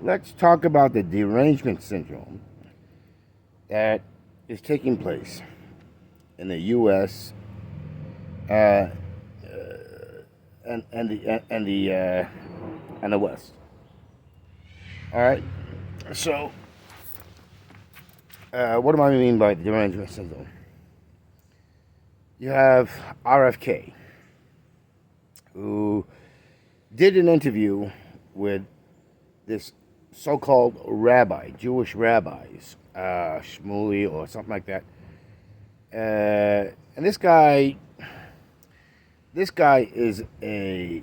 let's talk about the derangement syndrome that is taking place in the U.S. Uh, and the West. All right. So, what do I mean by the derangement syndrome? You have RFK, who did an interview with this so-called rabbi, Jewish rabbis, Shmuley or something like that. And this guy is a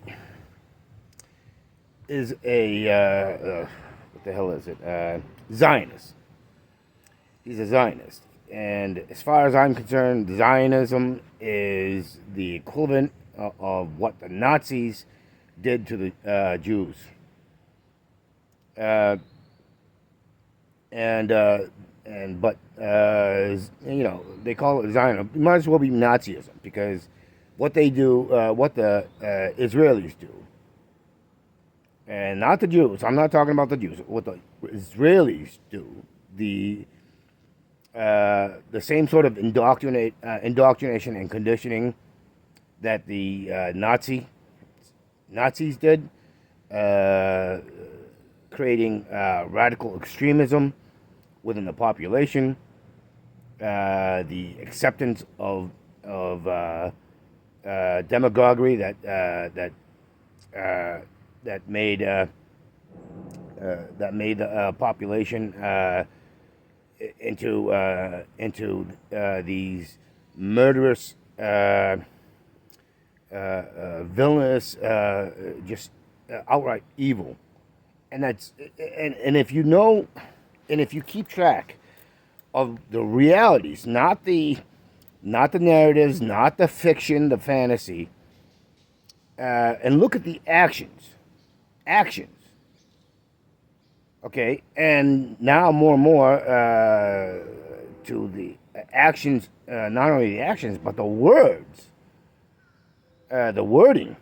what the hell is it? Zionist. He's a Zionist, and as far as I'm concerned, Zionism is the equivalent of what the Nazis did to the Jews. Uh, but they call it Zionism. It might as well be Nazism because what they do, what the Israelis do, and not the Jews. I'm not talking about the Jews. What the Israelis do, the same sort of indoctrination and conditioning that the Nazis did, creating radical extremism within the population, the acceptance of demagoguery that made the population into these murderous, villainous, just outright evil, and if you know, and if you keep track of the realities, not the narratives, not the fiction, the fantasy, and look at the actions. Okay, and now more and more to the actions, not only the actions, but the words, the wording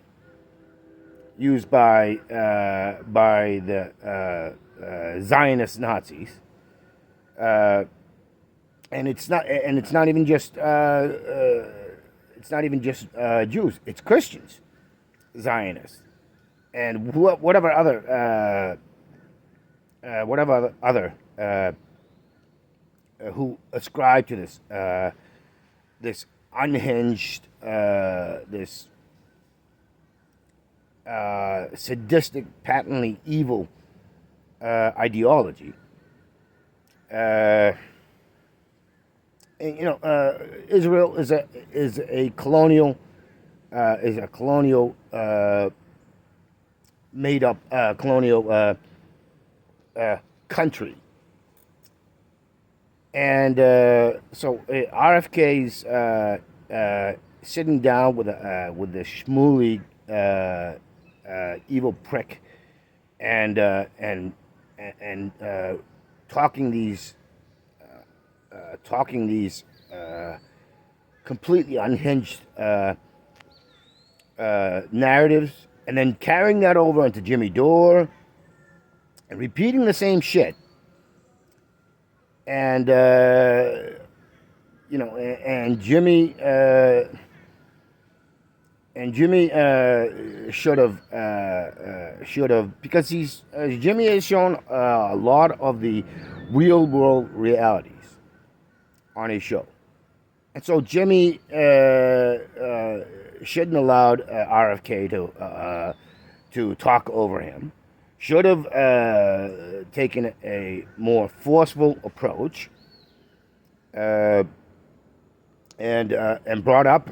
used by the Zionist Nazis, and it's not even just Jews. It's Christians, Zionists, and whatever other who ascribe to this unhinged, this sadistic, patently evil ideology. Israel is a colonial made up colonial country, and so RFK's sitting down with the Shmuley evil prick, and talking these completely unhinged narratives, and then carrying that over into Jimmy Dore and repeating the same shit, and Jimmy should have, because Jimmy has shown a lot of the real world realities on his show, and so Jimmy shouldn't allowed RFK to talk over him. Should have taken a more forceful approach, and brought up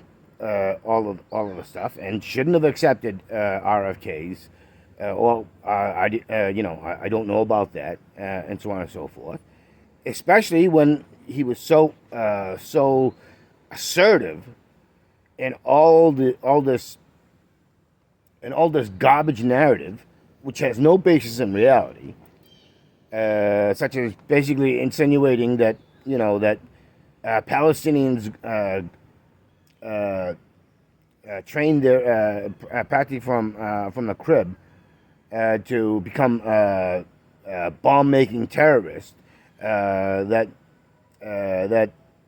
all of the stuff, and shouldn't have accepted RFK's. I don't know about that, and so on and so forth. Especially when he was so assertive in all this garbage narrative, which has no basis in reality, such as basically insinuating that Palestinians trained their practically from the crib to become bomb-making terrorist that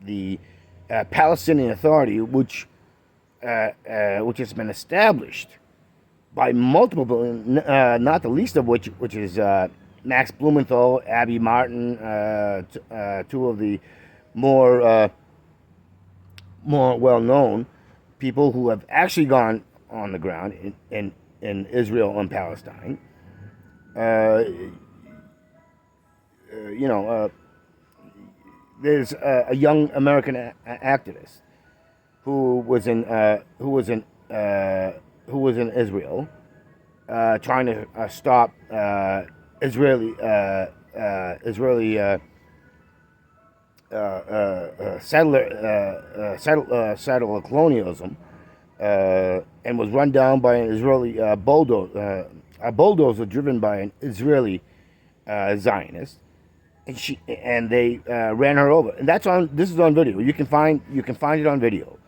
the Palestinian Authority, which has been established by multiple, not the least of which is Max Blumenthal, Abby Martin, two of the more well-known people who have actually gone on the ground in Israel and Palestine. There's a young American activist who was in Israel, trying to stop Israeli settler colonialism, and was run down by an Israeli bulldozer, a bulldozer driven by an Israeli Zionist, and they ran her over. And this is on video. You can find it on video.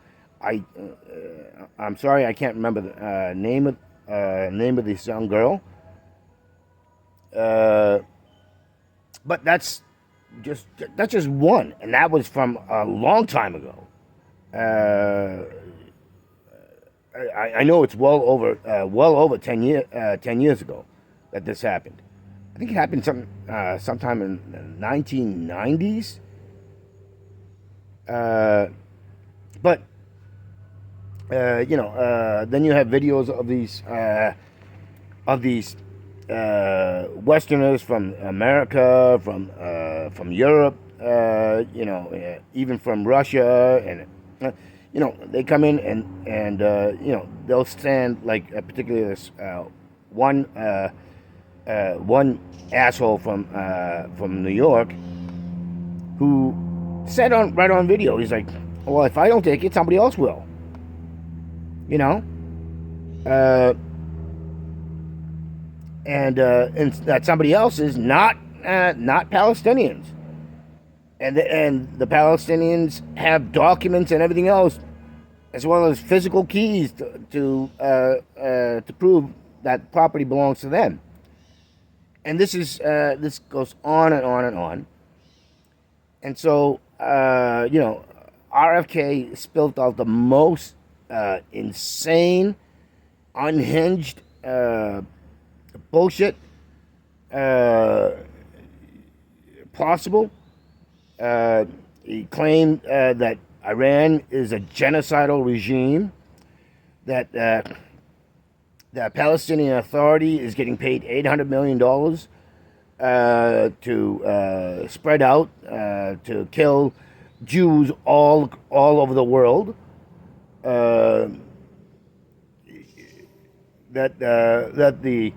I'm sorry, I can't remember the name of this young girl. But that's just one, and that was from a long time ago. I know it's well over 10 years ago that this happened. I think it happened sometime in the 1990s. But then you have videos of these Westerners from America, from Europe, even from Russia, and they come in and they'll stand, like particularly this one asshole from New York who said right on video, he's like, well, if I don't take it, somebody else will. And that somebody else is not Palestinians, and the Palestinians have documents and everything else, as well as physical keys to prove that property belongs to them. And this goes on and on and on. And so RFK spilled out the most insane, unhinged bullshit possible. He claimed that Iran is a genocidal regime, that the Palestinian Authority is getting paid $800 million to spread out to kill Jews all over the world. That the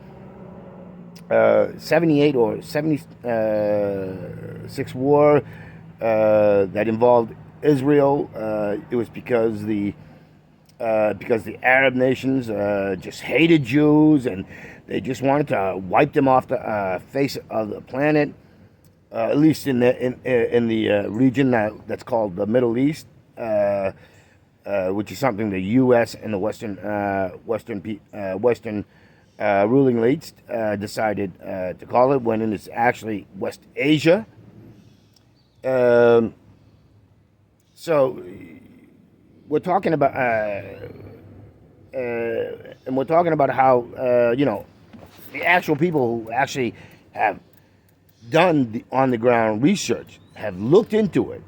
78 or 76 war that involved Israel, it was because the Arab nations just hated Jews, and they just wanted to wipe them off the face of the planet, at least in the region that's called the Middle East, which is something the U.S. and the Western ruling elites decided to call it, when it's actually West Asia. So we're talking about how the actual people who actually have done the on the ground research have looked into it,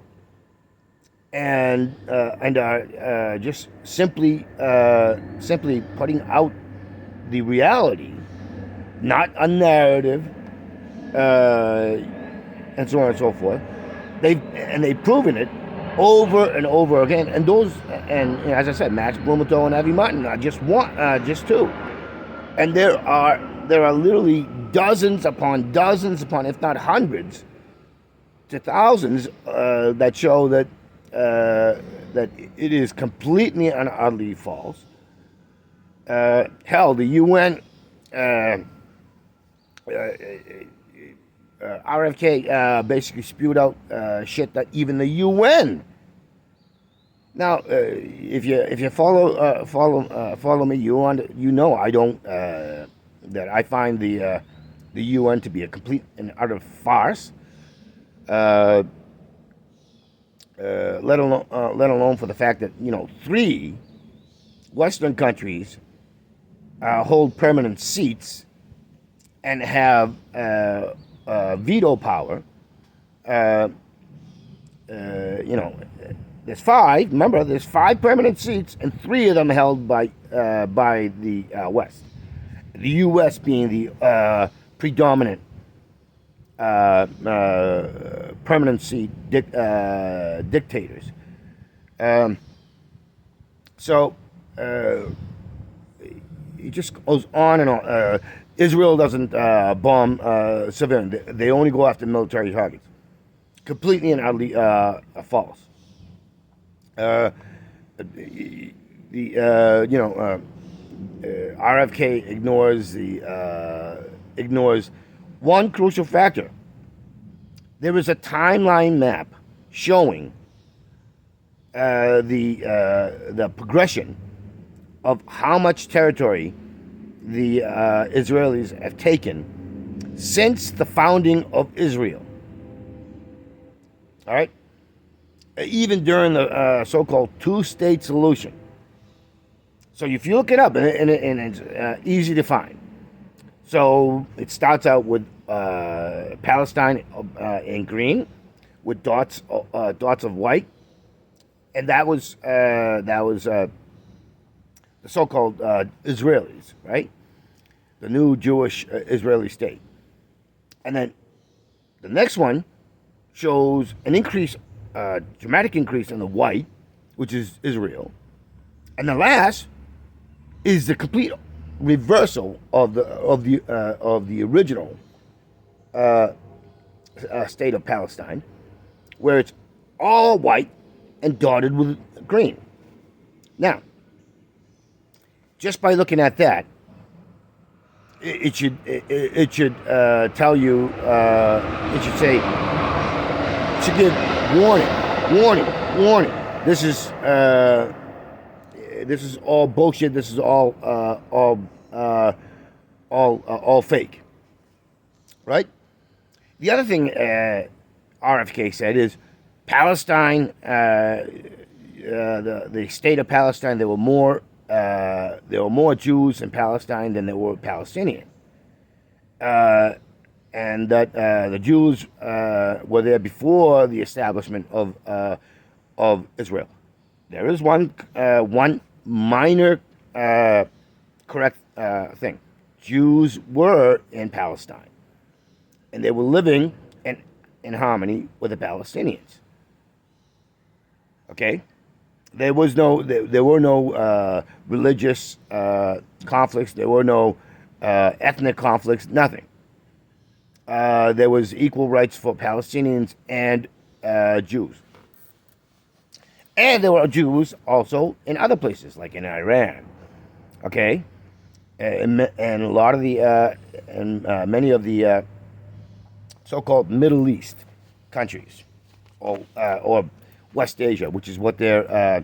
and are just simply putting out the reality, not a narrative, and so on and so forth. They've proven it over and over again. And those, and as I said, Max Blumenthal and Abby Martin are just two. And there are literally dozens upon, if not hundreds to thousands, that show that it is completely and utterly false. Hell, the UN, RFK basically spewed out shit that even the UN. Now, if you follow me, you know I don't that I find the the UN to be a complete and utter farce. Uh, let alone for the fact that 3 Western countries hold permanent seats and have veto power. Uh, there's 5. Remember, there's 5 permanent seats, and 3 of them held by the West. The U.S. being the predominant permanent seat dictators. So it just goes on and on. Israel doesn't bomb civilians; they only go after military targets. Completely and utterly false. RFK ignores one crucial factor. There is a timeline map showing the progression of how much territory the Israelis have taken since the founding of Israel. All right? Even during the so-called two-state solution. So if you look it up, and it's easy to find. So it starts out with Palestine in green, with dots of white, and that was the so-called Israelis, right? The new Jewish Israeli state. And then the next one shows an increase, dramatic increase in the white, which is Israel, and the last is the complete reversal of the original state of Palestine, where it's all white and dotted with green. Now, just by looking at that, it should tell you. It should say. It should give warning. This is all bullshit. This is all fake, right? The other thing RFK said is Palestine, the state of Palestine. There were more Jews in Palestine than there were Palestinians, and that the Jews were there before the establishment of Israel. There is one minor correct thing. Jews were in Palestine, and they were living in harmony with the Palestinians. Okay, there were no religious conflicts. There were no ethnic conflicts. Nothing. There was equal rights for Palestinians and Jews. And there were Jews also in other places, like in Iran, okay, and a lot of the and many of the so-called Middle East countries, or West Asia, which is what they're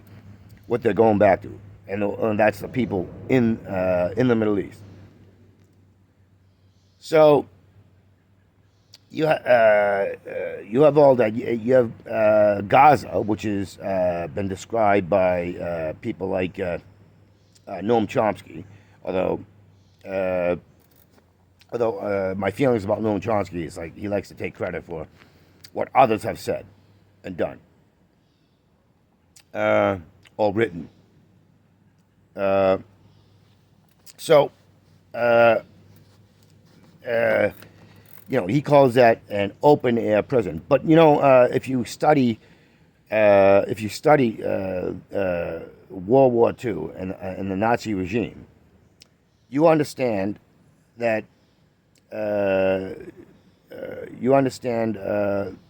going back to, and that's the people in the Middle East. So you have all that. You have Gaza, which has been described by people like Noam Chomsky. Although my feelings about Noam Chomsky is like he likes to take credit for what others have said and done or written. He calls that an open air prison. But if you study World War II and the Nazi regime, you understand that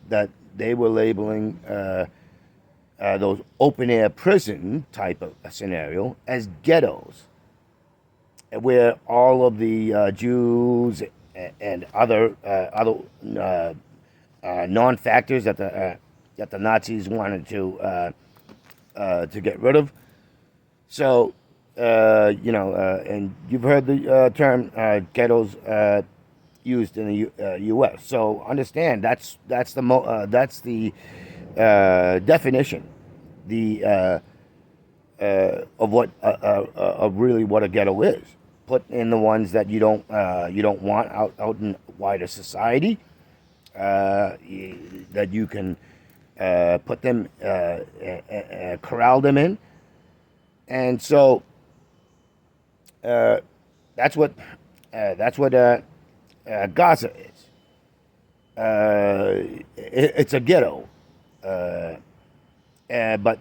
that they were labeling those open air prison type of scenario as ghettos, where all of the Jews and other non-factors that the Nazis wanted to get rid of. So and you've heard the term ghettos used in the U.S. So understand that's the definition, the of what of really what a ghetto is. Put in the ones that you don't want out in wider society. That you can put them, corral them in, and so that's what Gaza is. It's a ghetto, but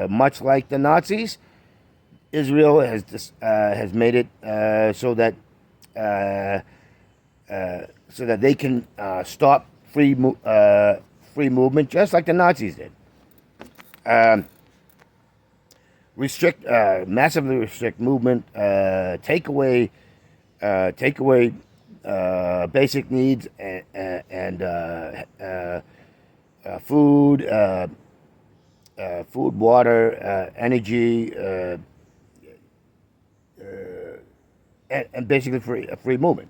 much like the Nazis, Israel has made it so that they can stop free movement, just like the Nazis did. Massively restrict movement, take away basic needs and food, water, energy, and basically free movement.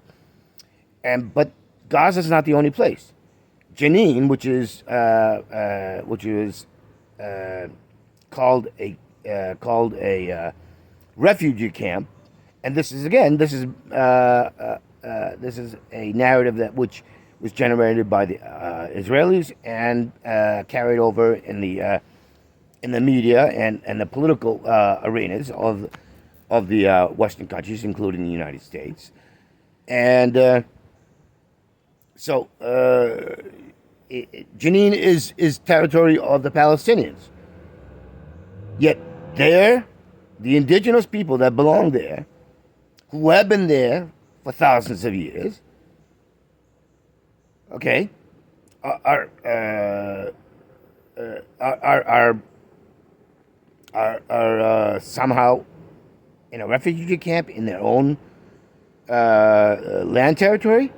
But Gaza is not the only place. Jenin, which is called a refugee camp, and this is a narrative which was generated by the Israelis and carried over in the media and the political arenas of the Western countries, including the United States, and so Jenin is territory of the Palestinians. Yet there, the indigenous people that belong there, who have been there for thousands of years, okay, are somehow in a refugee camp in their own land territory.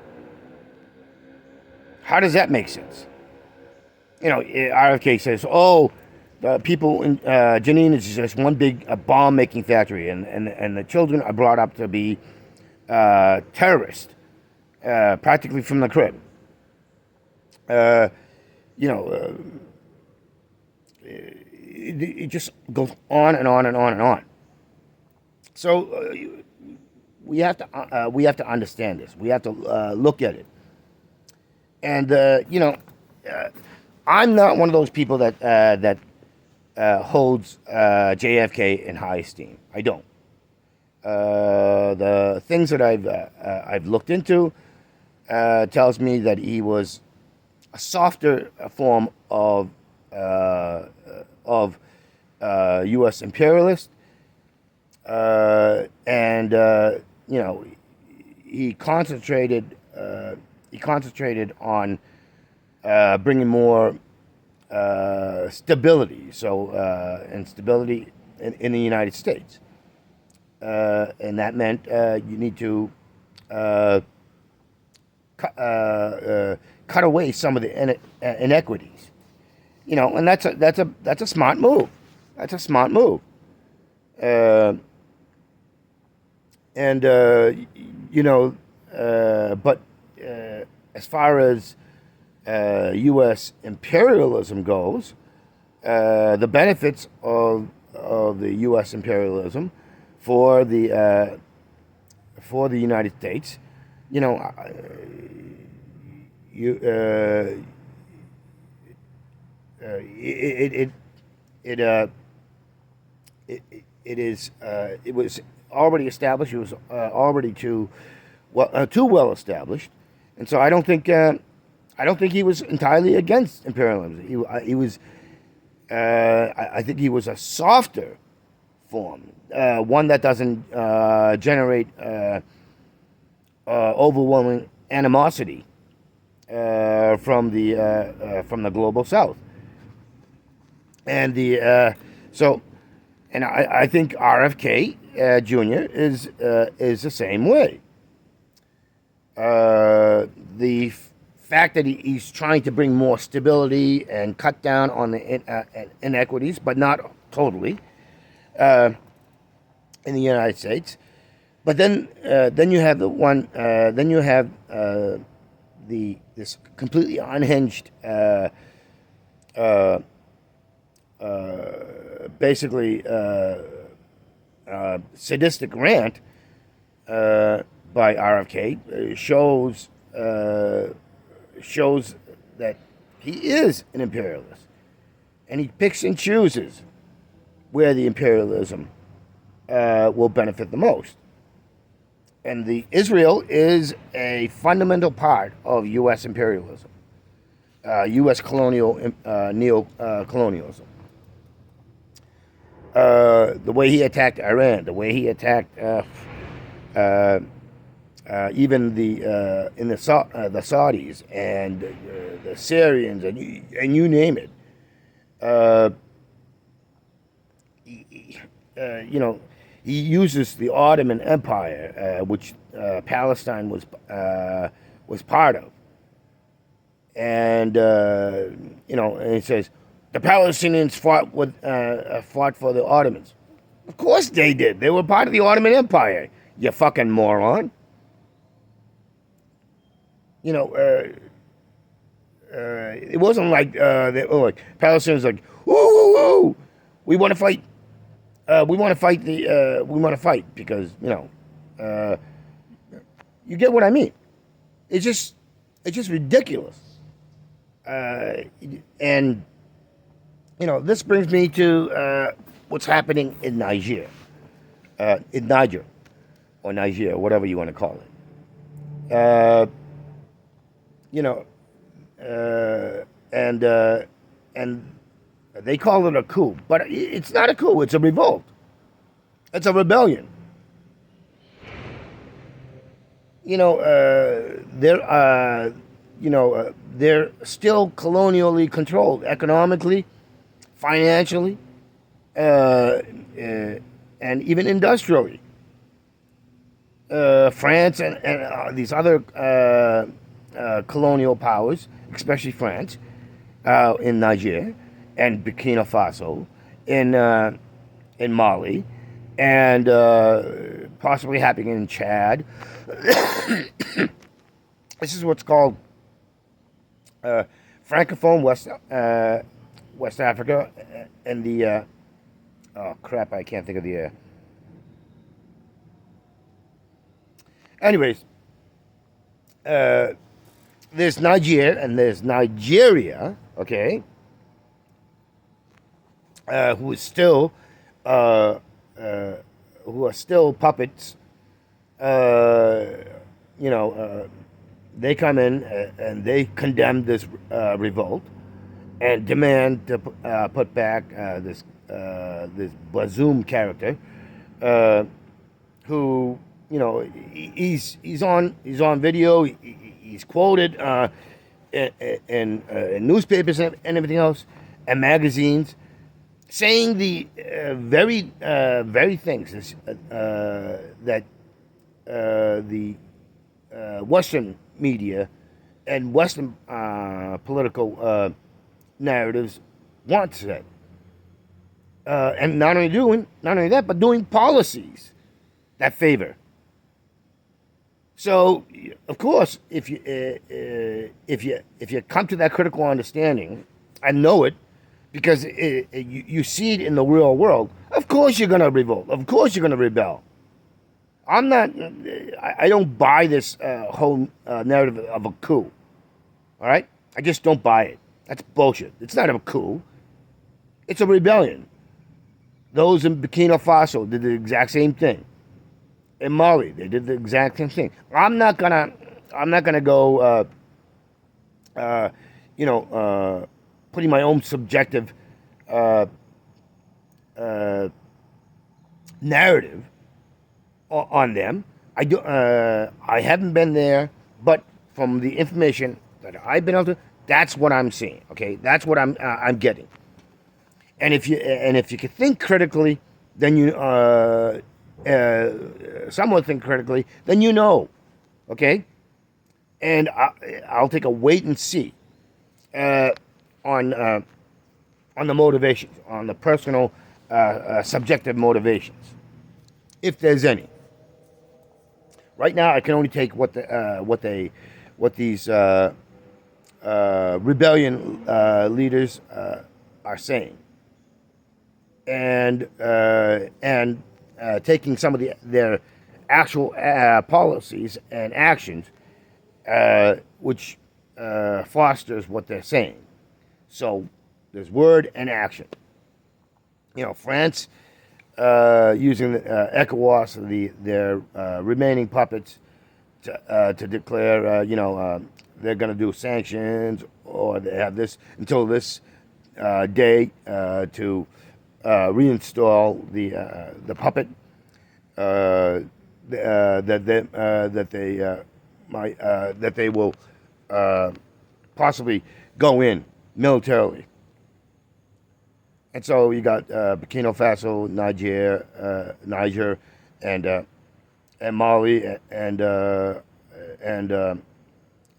How does that make sense? RFK says, "Oh, the people in Jenin is just one big bomb-making factory, and the children are brought up to be terrorists, practically from the crib." It just goes on and on and on and on. So we have to understand this. We have to look at it. And I'm not one of those people that holds JFK in high esteem. I don't. The things that I've looked into tells me that he was a softer form of U.S. imperialist, and he concentrated on bringing more stability, and stability in the United States, and that meant you need to cut away some of the inequities, and that's a smart move. That's a smart move, but as far as U.S. imperialism goes, the benefits of the U.S. imperialism for the United States, it was already established. It was already too well established, and so I don't think he was entirely against imperialism. He was. I think he was a softer form, one that doesn't generate overwhelming animosity from the global South, and I think RFK Jr. is the same way. The fact that he's trying to bring more stability and cut down on the inequities, but not totally, in the United States, But then you have the one. Then you have this completely unhinged, uh, basically sadistic rant by RFK shows that he is an imperialist, and he picks and chooses where the imperialism will benefit the most. And the Israel is a fundamental part of U.S. imperialism, U.S. neo-colonialism. The way he attacked Iran, the way he attacked even the Saudis and the Syrians and you name it. You know, he uses the Ottoman Empire, which Palestine was part of, and you know, and he says the Palestinians fought for the Ottomans. Of course they did. They were part of the Ottoman Empire. You fucking moron. You know, it wasn't like Palestinians like, ooh, we want to fight. We want to fight because you get what I mean. It's just ridiculous. And this brings me to what's happening in Niger, or Niger, whatever you want to call it. And they call it a coup, but it's not a coup. It's a revolt. It's a rebellion. They're still colonially controlled economically, financially, and even industrially. France and these other colonial powers, especially France, in Niger and Burkina Faso, in Mali, and possibly happening in Chad. This is what's called Francophone West Africa, and the oh crap, I can't think of the. Anyways, there's Niger and there's Nigeria, okay, who are still puppets. They come in and they condemn this revolt and demand to put back this Bazoum character, who he's on video. He's quoted in newspapers and everything else, and magazines, saying the very things that the Western media and Western political narratives want to say. And not only that, but doing policies that favor. So, of course, if you come to that critical understanding and know it, because you see it in the real world, of course you're going to revolt. Of course you're going to rebel. I don't buy this whole narrative of a coup. All right? I just don't buy it. That's bullshit. It's not a coup. It's a rebellion. Those in Burkina Faso did the exact same thing. In Mali, they did the exact same thing. I'm not gonna go, putting my own subjective narrative on them. I haven't been there, but from the information that I've been able to, that's what I'm seeing. Okay, that's what I'm getting. And if you can think critically, then you somewhat think critically, then you know, okay. And I'll take a wait and see on the motivations, on the personal, subjective motivations, if there's any. Right now, I can only take what these rebellion leaders are saying, and taking some of their actual policies and actions, which fosters what they're saying. So there's word and action. France using ECOWAS, their remaining puppets, to declare, they're going to do sanctions, or they have this until this day to reinstall the puppet that they will possibly go in militarily. And so you got Burkina Faso, Niger, and Mali, and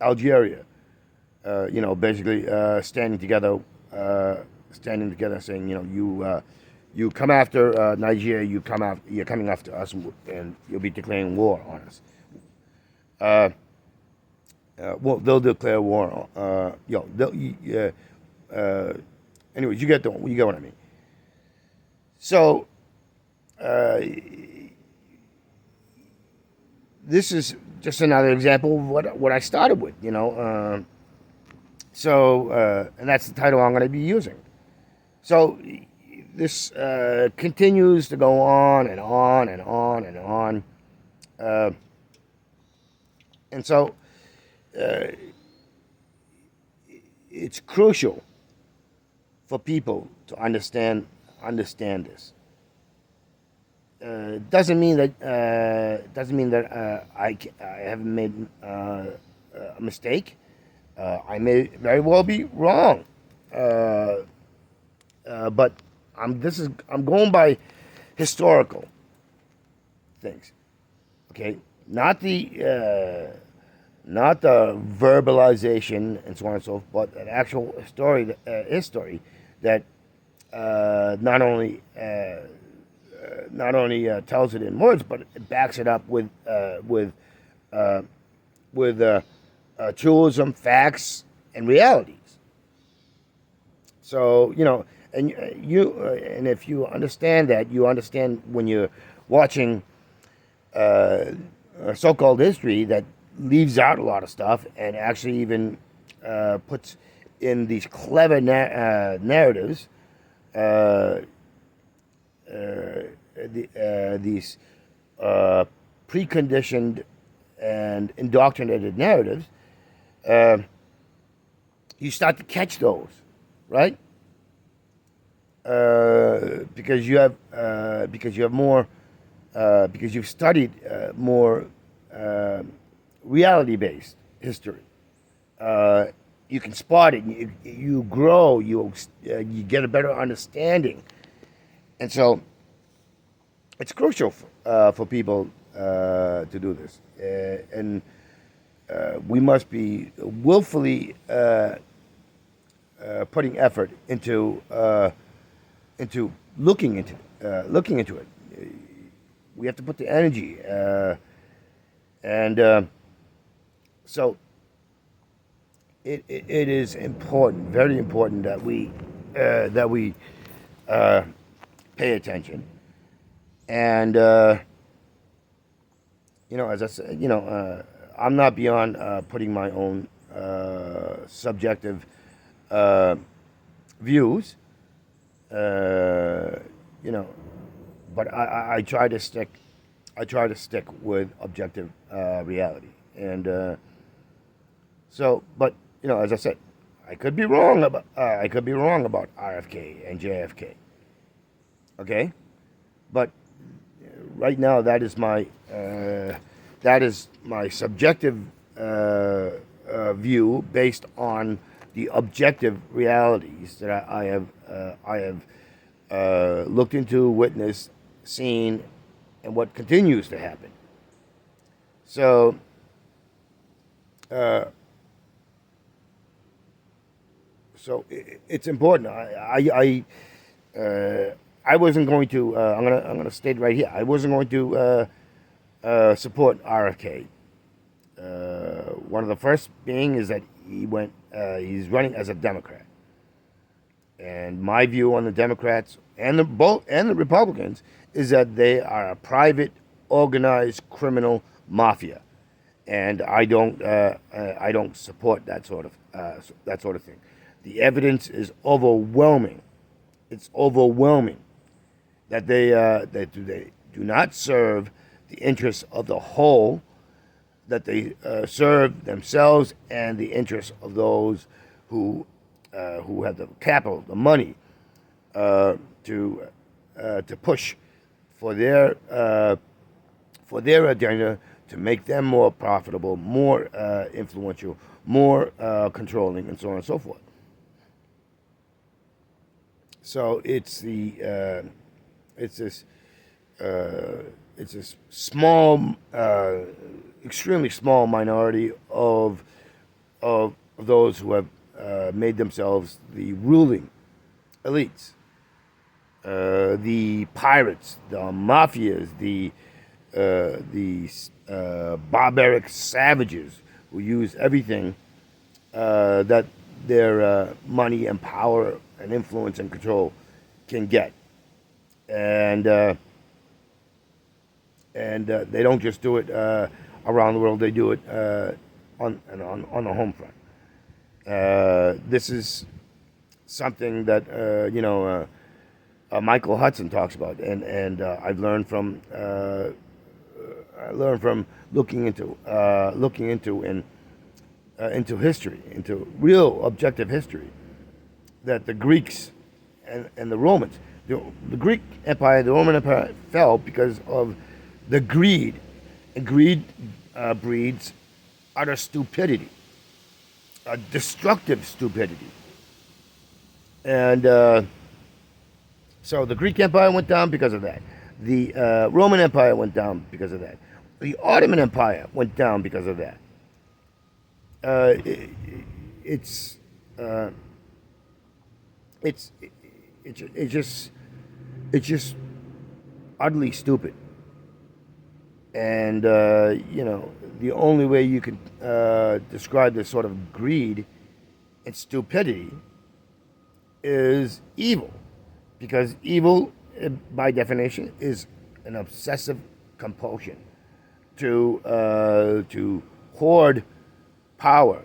Algeria. Basically standing together, saying, you come after Nigeria, you're coming after us, and you'll be declaring war on us. Well, they'll declare war. Anyways, you get what I mean. So, this is just another example of what I started with, and that's the title I'm going to be using. So, this continues to go on and on and on and on, and so it's crucial for people to understand this. Doesn't mean that I haven't made a mistake. I may very well be wrong, but I'm going by historical things. Okay, not the verbalization and so on and so forth, but an actual history that not only tells it in words, but it backs it up with truism, facts, and realities. So and if you understand that, you understand when you're watching so-called history that leaves out a lot of stuff and actually even puts in these clever narratives, these preconditioned and indoctrinated narratives, you start to catch those, right? Because you have more, because you've studied more reality-based history. You can spot it. You grow. You get a better understanding, and so it's crucial for people to do this. And we must be willfully putting effort into looking into it. We have to put the energy, and so it is important, very important, that we pay attention. And as I said, I'm not beyond putting my own subjective views, but I try to stick with objective reality. And but as I said, I could be wrong about RFK and JFK. Okay, but right now that is my subjective view based on the objective realities that I have looked into, witnessed, seen, and what continues to happen. So. So it's important. I wasn't going to. I'm gonna state right here. I wasn't going to support RFK. One of the first being is that he's running as a Democrat. And my view on the Democrats and the Republicans is that they are a private, organized criminal mafia, and I don't support that sort of thing. The evidence is overwhelming. It's overwhelming that they do not serve the interests of the whole, that they serve themselves and the interests of those who have the capital, the money, to push for their agenda, to make them more profitable, more influential, more controlling, and so on and so forth. So it's this small, extremely small minority of those who have made themselves the ruling elites, the pirates, the mafias, the barbaric savages who use everything that their money and power and influence and control can get, and they don't just do it around the world; they do it on the home front. This is something that Michael Hudson talks about, and I've learned from looking into into history, into real objective history, that the Greeks and the Romans, the Greek Empire, the Roman Empire fell because of the greed, and greed breeds utter stupidity, a destructive stupidity. And so the Greek Empire went down because of that. The Roman Empire went down because of that. The Ottoman Empire went down because of that. It's just utterly stupid. And the only way you could describe this sort of greed and stupidity is evil, because evil, by definition, is an obsessive compulsion to hoard power,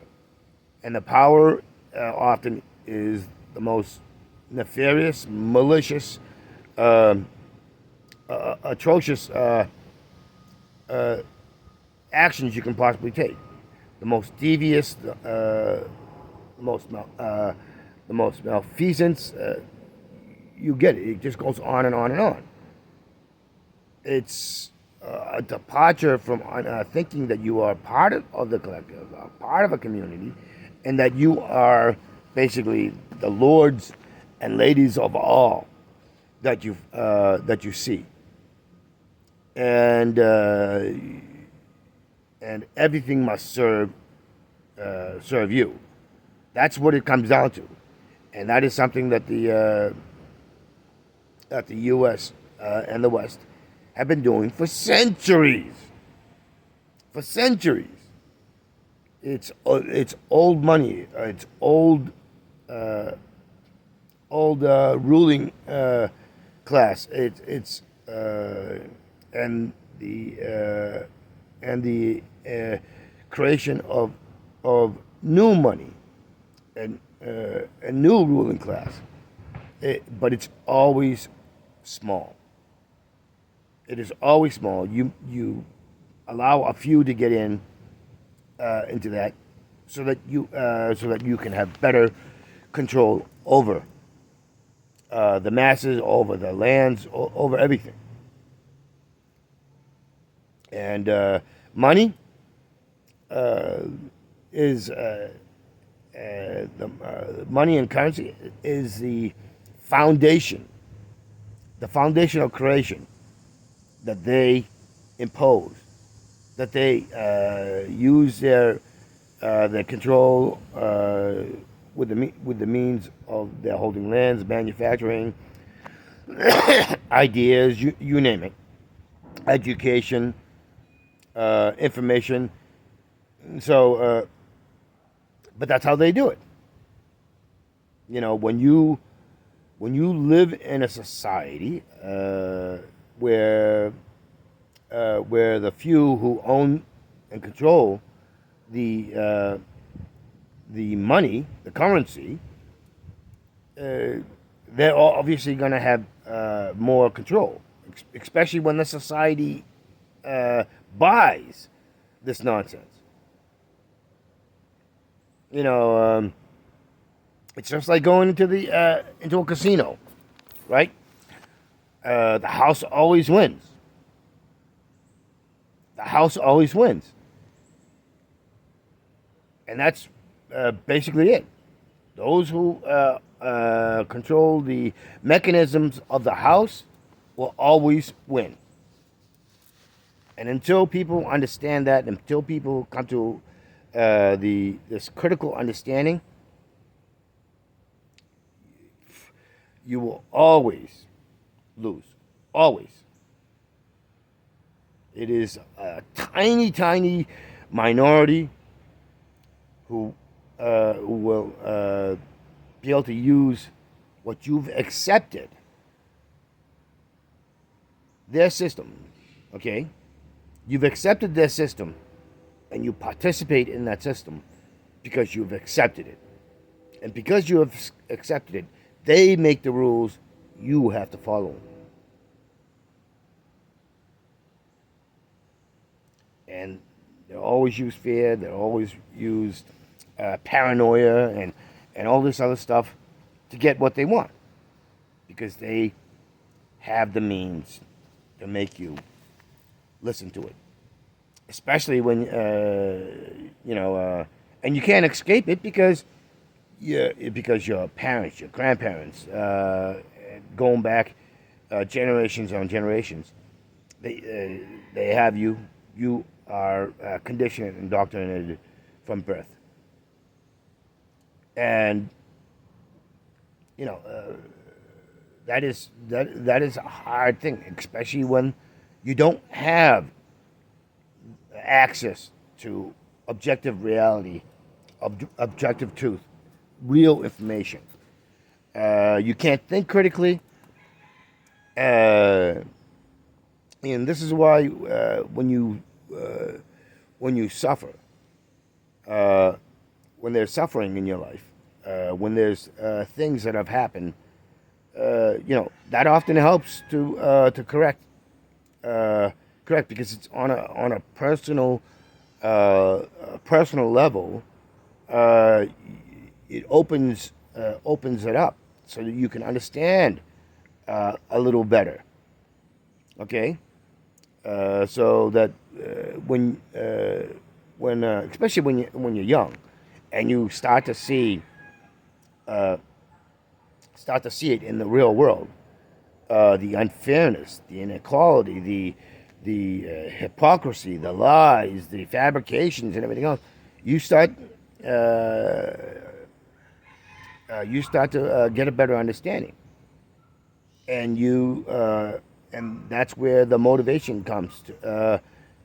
and the power often is the most nefarious, malicious, atrocious actions you can possibly take. The most devious, the most malfeasance. You get it. It just goes on and on and on. It's a departure from thinking that you are part of the collective, part of a community, and that you are basically the lords and ladies of all that you see, and everything must serve you. That's what it comes down to, and that is something that the U.S. And the West have been doing for centuries. For centuries, it's old money. It's old ruling class. It's and the creation of new money and new ruling class. But it's always small. It is always small. You allow a few to get in into that, so that you can have better control over the masses, over the lands, over everything. And money is the money and currency is the foundational creation that they impose, that they use their control with the means of their holding lands, manufacturing, ideas, you name it, education, information. So, but that's how they do it. When you live in a society where the few who own and control the money, the currency, they're obviously going to have more control, especially when the society buys this nonsense. You know, it's just like going into a casino, right? The house always wins. The house always wins, and that's basically it. Those who control the mechanisms of the house will always win. And until people understand that, until people come to this critical understanding, you will always lose. Always. It is a tiny, tiny minority who will be able to use what you've accepted, their system, okay? You've accepted their system, and you participate in that system because you've accepted it. And because you have accepted it, they make the rules, you have to follow them. And they'll always use fear, they'll always use paranoia and all this other stuff to get what they want. Because they have the means to make you listen to it. Especially when, and you can't escape it because your parents, your grandparents, going back generations on generations, they have you are conditioned and indoctrinated from birth. And that is a hard thing, especially when you don't have access to objective reality, objective truth, real information. You can't think critically, and this is why when you suffer, when there's suffering in your life, when there's things that have happened, that often helps to correct because it's on a personal level. It opens it up so that you can understand a little better. Okay, so that when especially when you're young, and you start to see it in the real world, the unfairness, the inequality, the hypocrisy, the lies, the fabrications, and everything else, you start to get a better understanding, and that's where the motivation comes.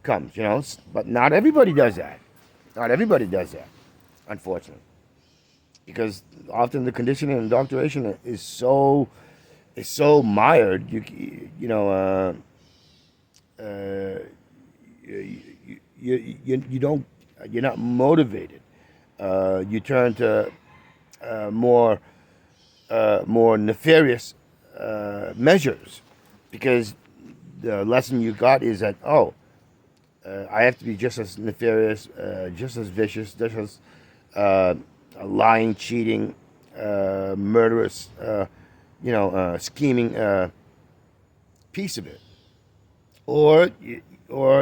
But not everybody does that. Not everybody does that, unfortunately, because often the conditioning and indoctrination is so mired. You're not motivated. You turn to more nefarious measures, because the lesson you got is that I have to be just as nefarious, just as vicious, just as lying, cheating, murderous, scheming piece of it. Or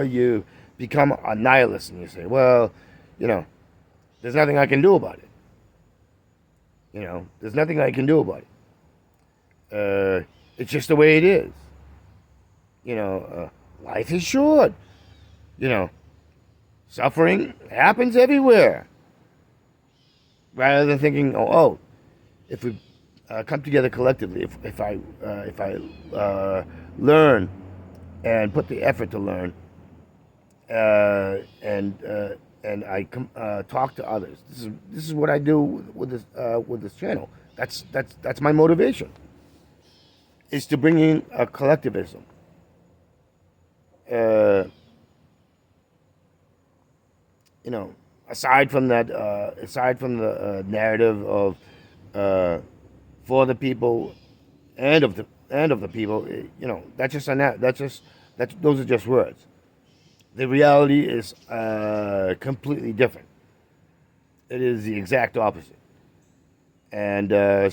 you become a nihilist and you say, well, there's nothing I can do about it. There's nothing I can do about it. It's just the way it is. Life is short. Suffering happens everywhere. Rather than thinking, if we come together collectively, if I learn and put the effort to learn and I talk to others. This is what I do with this channel. That's my motivation. Is to bring in a collectivism. Uh, you know, aside from the narrative of uh, for the people and of the people, that's just that's those are just words. The reality is completely different. It is the exact opposite, and uh,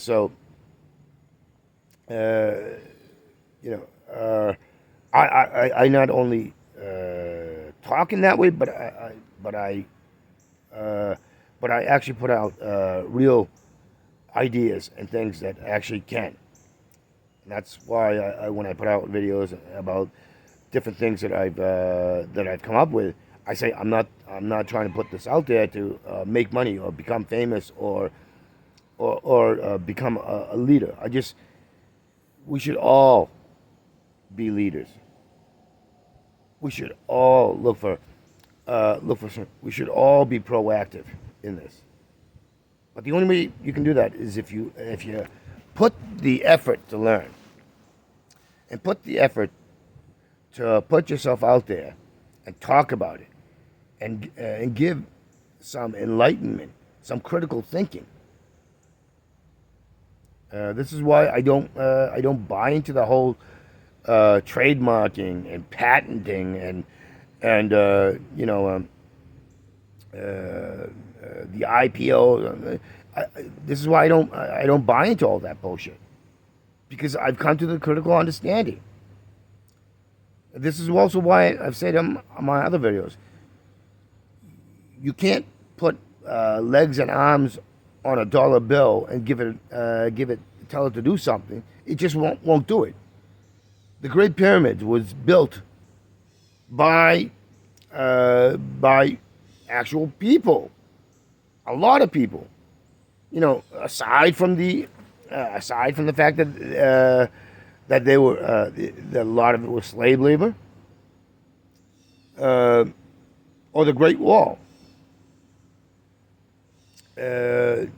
you know, I not only talk in that way, but I uh, but I actually put out real ideas and things that actually can. And that's why when I put out videos about different things that I've come up with, I say I'm not trying to put this out there to make money or become famous or become a leader. We should all be leaders. We should all we should all be proactive in this. But the only way you can do that is if you put the effort to learn and put the effort to put yourself out there and talk about it and give some enlightenment, some critical thinking. This is why I don't buy into the whole trademarking and patenting and the IPO. This is why I don't buy into all that bullshit, because I've come to the critical understanding. This is also why I've said on my other videos, you can't put legs and arms on a dollar bill and tell it to do something. It just won't do it. The Great Pyramid was built by actual people, a lot of people. Aside from the fact that they were that a lot of it was slave labor, or the Great Wall. You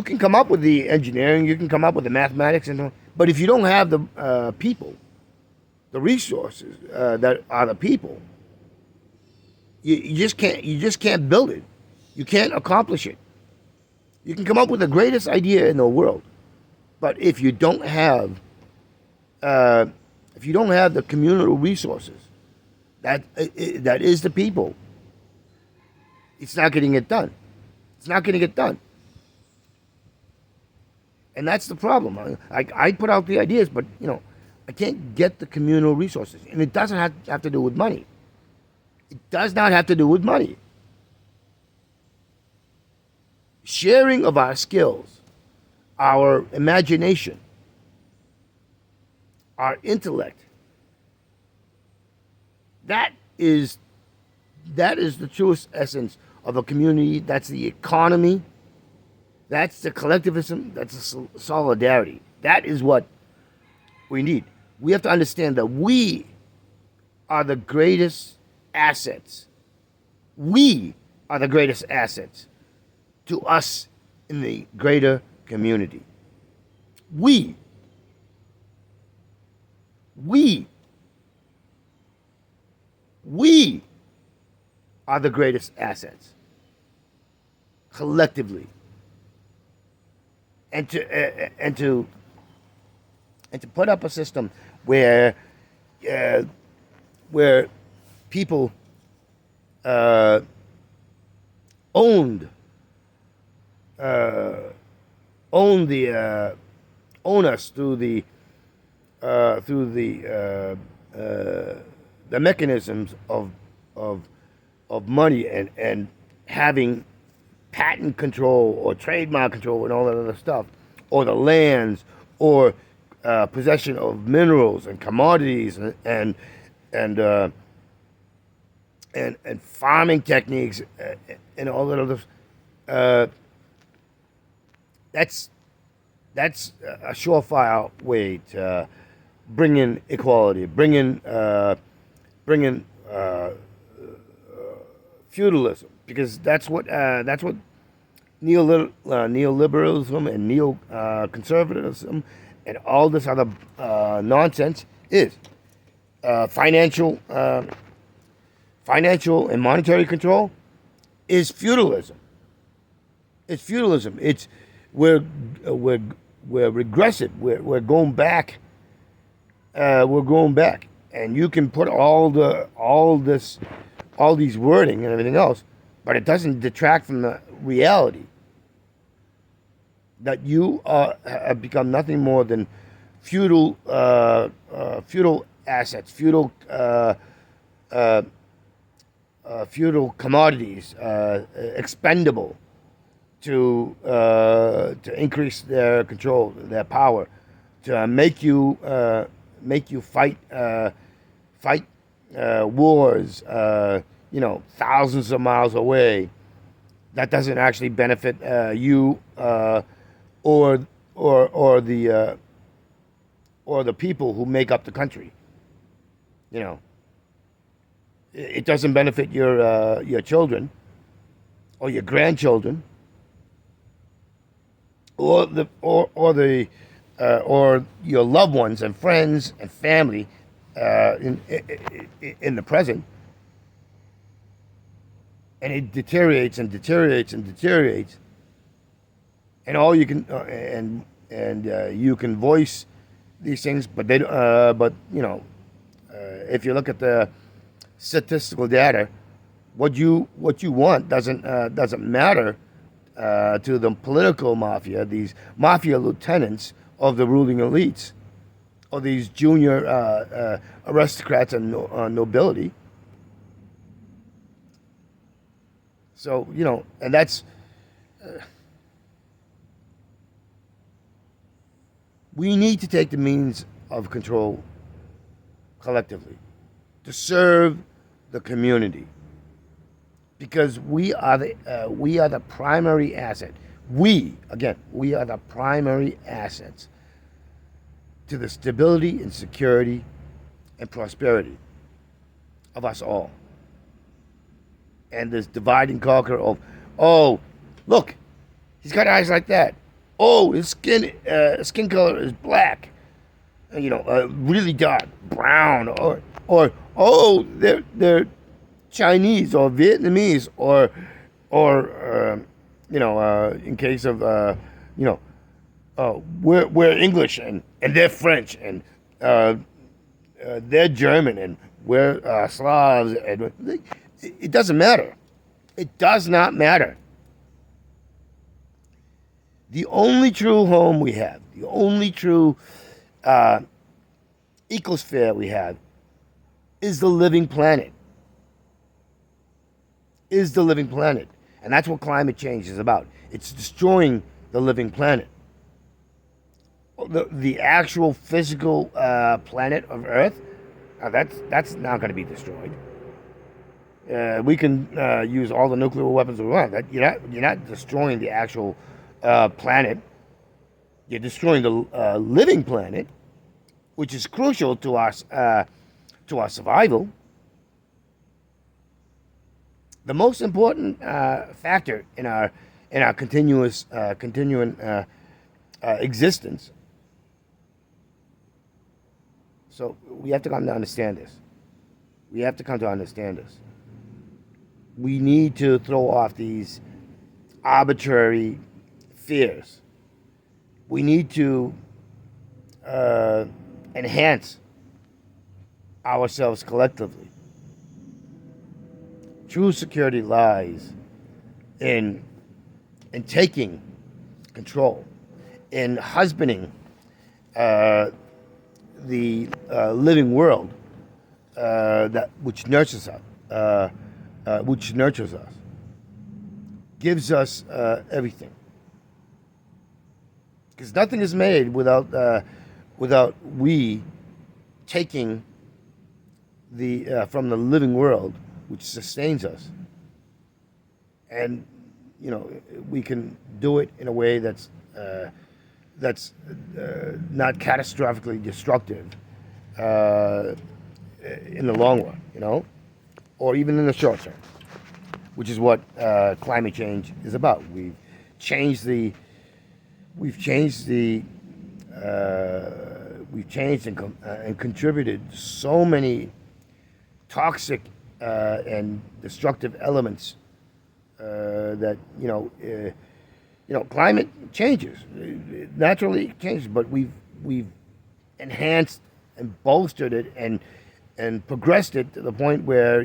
can come up with the engineering, you can come up with the mathematics, but if you don't have the people, the resources that are the people, you just can't build it. You can't accomplish it. You can come up with the greatest idea in the world, but if you don't have the communal resources, that is the people, it's not getting it done. It's not going to get done. And that's the problem. I put out the ideas, but I can't get the communal resources, and it doesn't have to do with money. It does not have to do with money. Sharing of our skills, our imagination, our intellect. That is the truest essence of a community. That's the economy. That's the collectivism. That's the solidarity. That is what we need. We have to understand that we are the greatest assets. We are the greatest assets to us in the greater community. We are the greatest assets collectively, and to put up a system where people owned own us through the mechanisms of money and having patent control or trademark control and all that other stuff, or the lands, or possession of minerals and commodities and farming techniques and all that other. That's a surefire way to bring in equality, bring in bring in feudalism, because that's what neoliberalism and neoconservatism and all this other nonsense is. Financial and monetary control is feudalism. It's feudalism. It's we're we're regressive. We're going back. We're going back, and you can put all these wording and everything else, but it doesn't detract from the reality that you have become nothing more than feudal assets, feudal commodities, expendable to increase their control, their power, to make you fight wars, thousands of miles away. That doesn't actually benefit you or the people who make up the country. You know, it doesn't benefit your children or your grandchildren or your loved ones and friends and family in the present. And it deteriorates and deteriorates and deteriorates, and all you can you can voice these things, but if you look at the statistical data, what you want doesn't matter to the political mafia, these mafia lieutenants of the ruling elites, or these junior aristocrats and nobility. So, and that's, we need to take the means of control collectively to serve the community, because we are the primary asset. We are the primary assets to the stability and security and prosperity of us all. And this divide and conquer of, oh, look, he's got eyes like that. Oh, his skin color is black, really dark brown, or oh, they're Chinese or Vietnamese, or in case of we're English and they're French, and they're German and we're Slavs, and it doesn't matter. It does not matter. The only true home we have, the only true ecosphere we have, is the living planet. Is the living planet. And that's what climate change is about. It's destroying the living planet. The actual physical planet of Earth, that's not going to be destroyed. We can use all the nuclear weapons we want. You're not destroying the actual planet. You're destroying the living planet, which is crucial to our survival. The most important factor in our continuing existence. So we have to come to understand this. We need to throw off these arbitrary fears. We need to enhance ourselves collectively. True security lies in taking control, in husbanding the living world which nurtures us. Gives us everything. Because nothing is made without we taking from the living world, which sustains us, and we can do it in a way that's not catastrophically destructive. in the long run, or even in the short term, which is what climate change is about. Changed the, we've changed the, we've changed and contributed so many toxic and destructive elements that climate changes, it naturally changes, but we've enhanced and bolstered it and progressed it to the point where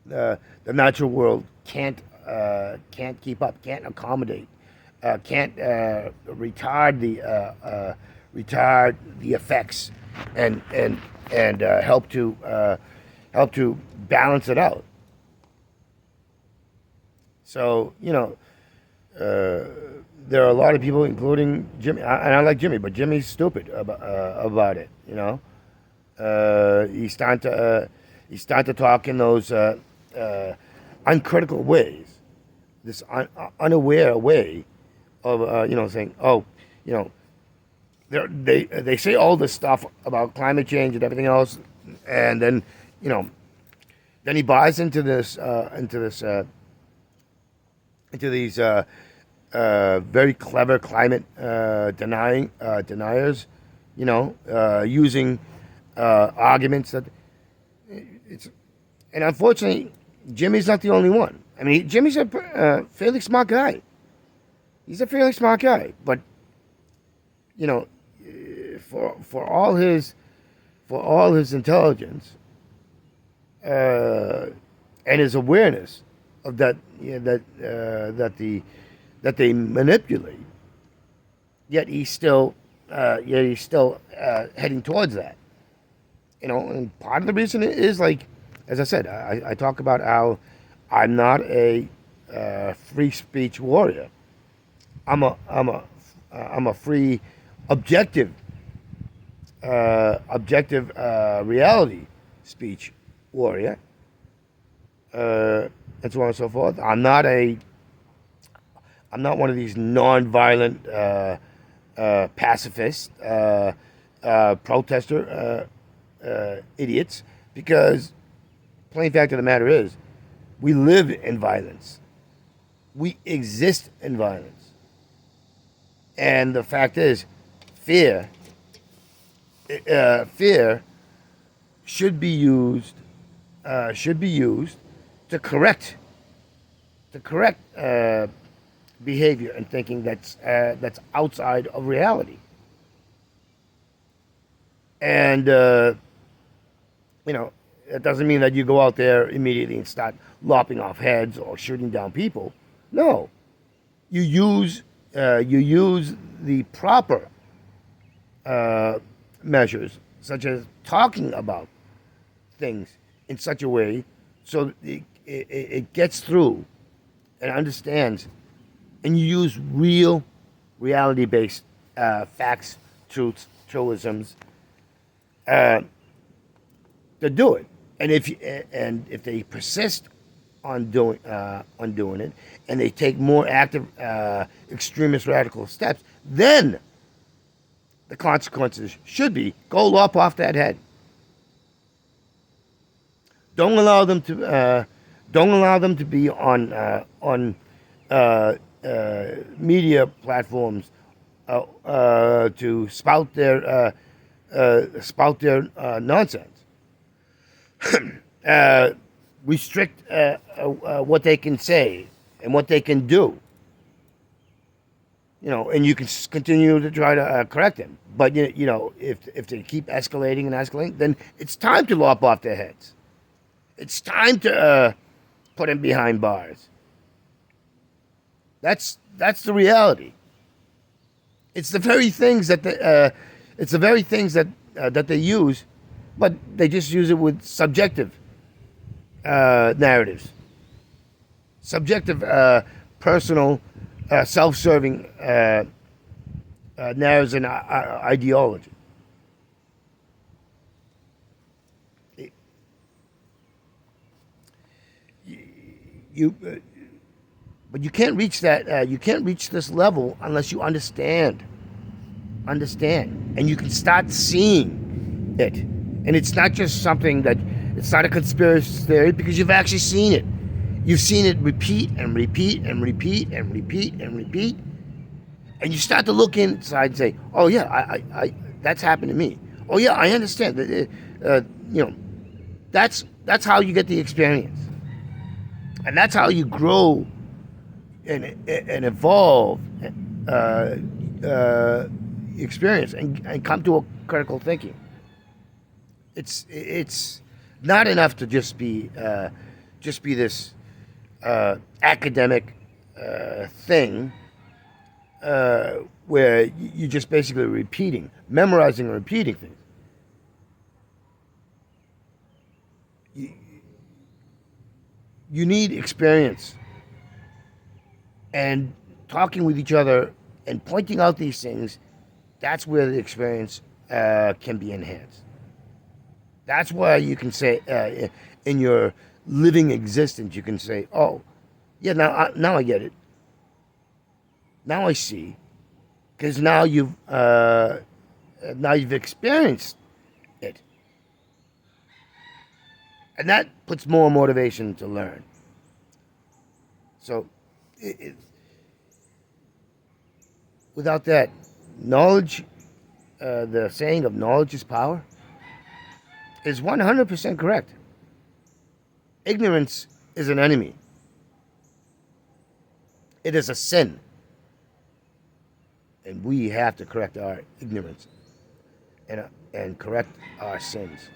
the natural world can't keep up, can't accommodate, can't retard the effects and help to balance it out. So there are a lot of people, including Jimmy, and I like Jimmy, but Jimmy's stupid about it. He's starting to talk in those uncritical ways, this unaware way of saying, oh, they say all this stuff about climate change and everything else, and then then he buys into these very clever climate deniers, using arguments that and unfortunately, Jimmy's not the only one. I mean, Jimmy's a fairly smart guy. He's a fairly smart guy, but for all his intelligence and his awareness of that that they manipulate, yet he's still heading towards that. And part of the reason is, like, as I said, I talk about how I'm not a free speech warrior. I'm a free, objective reality speech warrior, and so on and so forth. I'm not one of these non-violent pacifist protester idiots, because plain fact of the matter is, we live in violence. We exist in violence. And the fact is, fear should be used to correct behavior and thinking that's outside of reality. And it doesn't mean that you go out there immediately and start lopping off heads or shooting down people. No, you use the proper measures, such as talking about things in such a way so it gets through and understands, and you use real, reality-based facts, truths, truisms to do it. And if they persist on doing it, and they take more active, extremist, radical steps, then the consequences should be go lop off that head. Don't allow them to be on media platforms to spout their nonsense. Restrict what they can say and what they can do. And you can continue to try to correct them. But if they keep escalating and escalating, then it's time to lop off their heads. It's time to put them behind bars. That's the reality. It's the very things that they use, but they just use it with subjective narratives, subjective, personal, self-serving narratives and ideology. But you can't reach that. You can't reach this level unless you understand, and you can start seeing it. And it's not just something that, it's not a conspiracy theory because you've actually seen it. You've seen it repeat and repeat and repeat and repeat and repeat. And you start to look inside and say, oh yeah, that's happened to me. Oh yeah, I understand. You know, that's how you get the experience. And that's how you grow and evolve experience and come to a critical thinking. It's not enough to just be this academic thing where you're just basically memorizing and repeating things. You need experience and talking with each other and pointing out these things. That's where the experience can be enhanced. That's why you can say, in your living existence, you can say, "Oh, yeah, now I get it. Now I see," because now you've experienced it, and that puts more motivation to learn. So, it, without that knowledge, the saying of knowledge is power is 100% correct. Ignorance is an enemy. It is a sin. And we have to correct our ignorance and correct our sins.